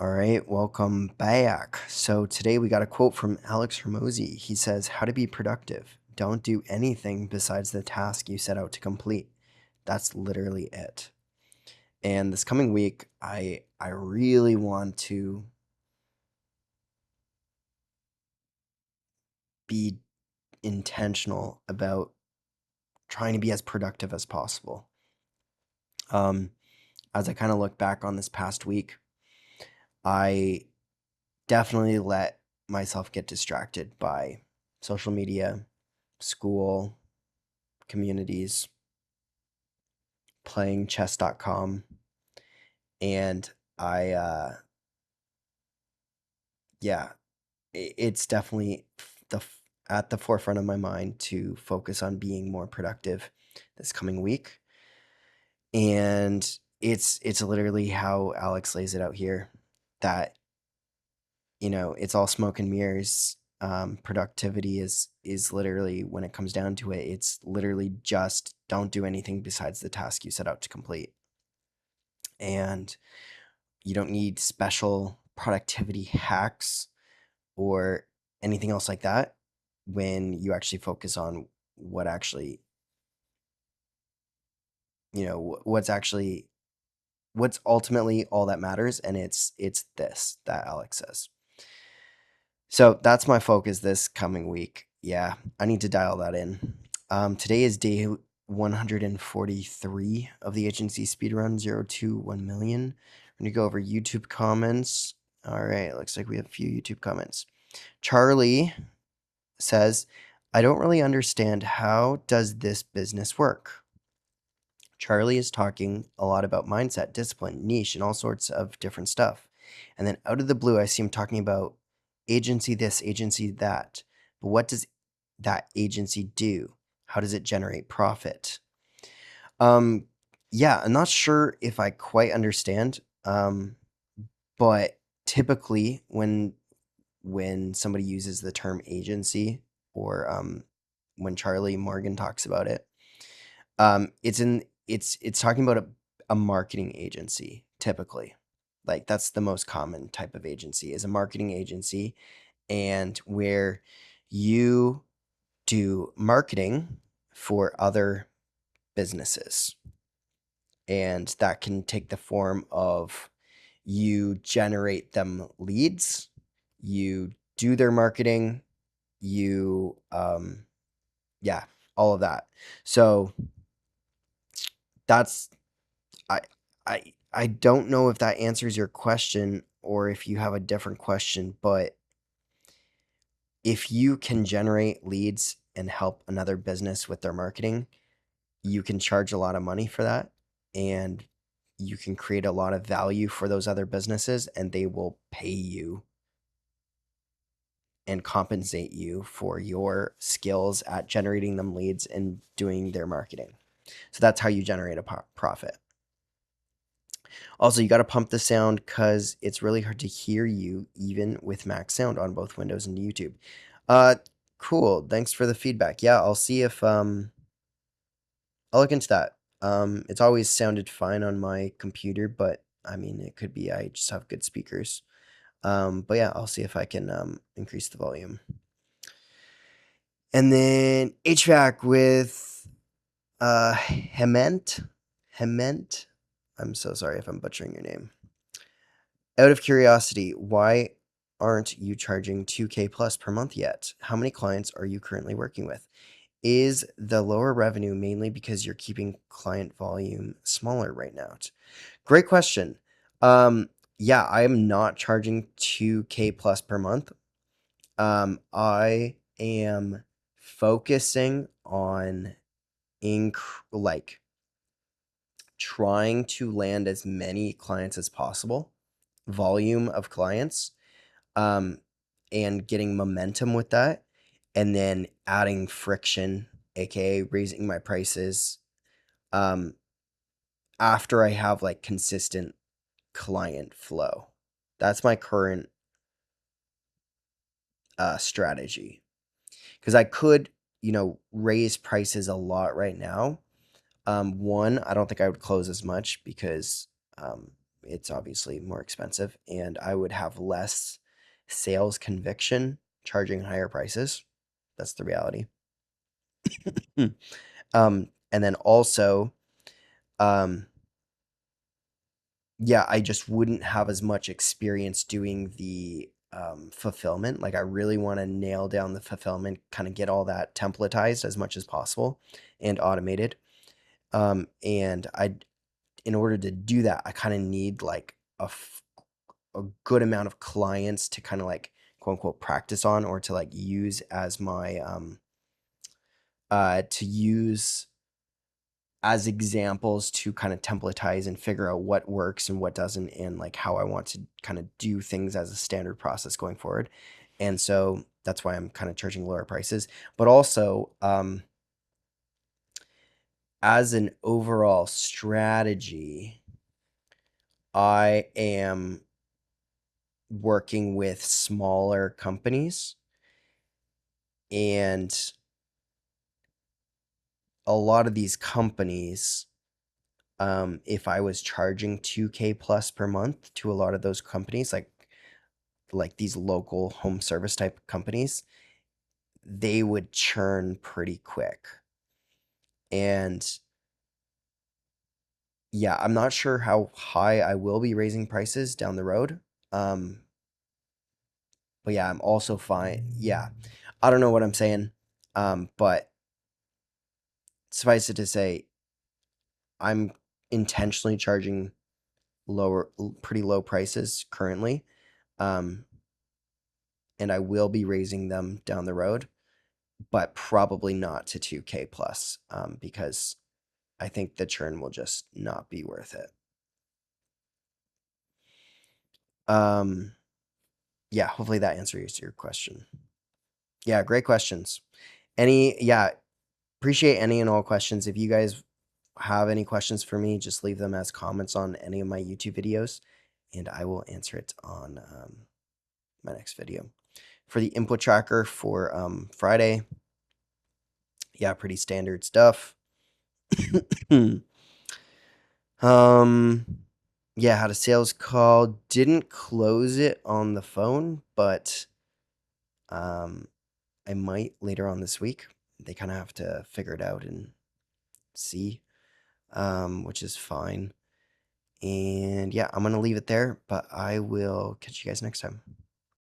All right, welcome back. So today we got a quote from Alex Hormozi. He says, "How to be productive. Don't do anything besides the task you set out to complete." That's literally it. And this coming week, I really want to be intentional about trying to be as productive as possible. As I kind of look back on this past week, I definitely let myself get distracted by social media, school, communities, playing chess.com, and yeah, it's definitely at the forefront of my mind to focus on being more productive this coming week. And it's literally how Alex lays it out here, that it's all smoke and mirrors. Productivity is literally, when it comes down to it, it's literally just don't do anything besides the task you set out to complete. And you don't need special productivity hacks or anything else like that when you actually focus on what actually, what's ultimately all that matters. And it's this that Alex says. So that's my focus this coming week. Yeah, I need to dial that in. Today is day 143 of the agency Speedrun 021 million. I'm going to go over YouTube comments. All right, looks like we have a few YouTube comments. Charlie says, "I don't really understand, how does this business work?" Charlie is talking a lot about mindset, discipline, niche, and all sorts of different stuff. And then out of the blue, I see him talking about agency this, agency that. But what does that agency do? How does it generate profit? Yeah, I'm not sure if I quite understand. But typically when somebody uses the term agency, or when Charlie Morgan talks about it, it's talking about a marketing agency typically. Like, that's the most common type of agency, is a marketing agency, and where you do marketing for other businesses. And that can take the form of, you generate them leads, you do their marketing, you yeah, all of that. So that's I I don't know if that answers your question, or if you have a different question, but if you can generate leads and help another business with their marketing, you can charge a lot of money for that, and you can create a lot of value for those other businesses, and they will pay you and compensate you for your skills at generating them leads and doing their marketing. So that's how you generate a profit. Also, you got to pump the sound, because it's really hard to hear you even with max sound on both Windows and YouTube. Cool. Thanks for the feedback. Yeah, I'll see if I'll look into that. It's always sounded fine on my computer, but I mean, it could be I just have good speakers. But yeah, I'll see if I can increase the volume. And then HVAC with Hement. I'm so sorry if I'm butchering your name. Out of curiosity, why aren't you charging 2K plus per month yet? How many clients are you currently working with? Is the lower revenue mainly because you're keeping client volume smaller right now? Great question. Yeah, I am not charging 2K plus per month. I am focusing on like trying to land as many clients as possible, volume of clients, and getting momentum with that, and then adding friction, aka raising my prices, after I have like consistent client flow. That's my current strategy, because I could, raise prices a lot right now. One, I don't think I would close as much, because it's obviously more expensive, and I would have less sales conviction charging higher prices. That's the reality. And then also, um, yeah, I just wouldn't have as much experience doing the fulfillment. Like, I really want to nail down the fulfillment, kind of get all that templatized as much as possible and automated. And in order to do that, I kind of need like a good amount of clients to kind of like quote unquote practice on, or to like use as my to use as examples to kind of templatize and figure out what works and what doesn't, and like how I want to kind of do things as a standard process going forward. And so that's why I'm kind of charging lower prices. But also, as an overall strategy, I am working with smaller companies, and a lot of these companies, if I was charging 2K plus per month to a lot of those companies, like these local home service type companies, they would churn pretty quick. And yeah, I'm not sure how high I will be raising prices down the road. But yeah, I'm also fine. Yeah, I don't know what I'm saying. But suffice it to say, I'm intentionally charging pretty low prices currently. Um, and I will be raising them down the road, but probably not to 2K plus, because I think the churn will just not be worth it. Yeah, hopefully that answers your question. Yeah, great questions. Yeah, appreciate any and all questions. If you guys have any questions for me, just leave them as comments on any of my YouTube videos, and I will answer it on my next video. For the input tracker for Friday, yeah, pretty standard stuff. Yeah, had a sales call, didn't close it on the phone, but I might later on this week. They kind of have to figure it out and see, which is fine. And yeah, I'm gonna leave it there, but I will catch you guys next time.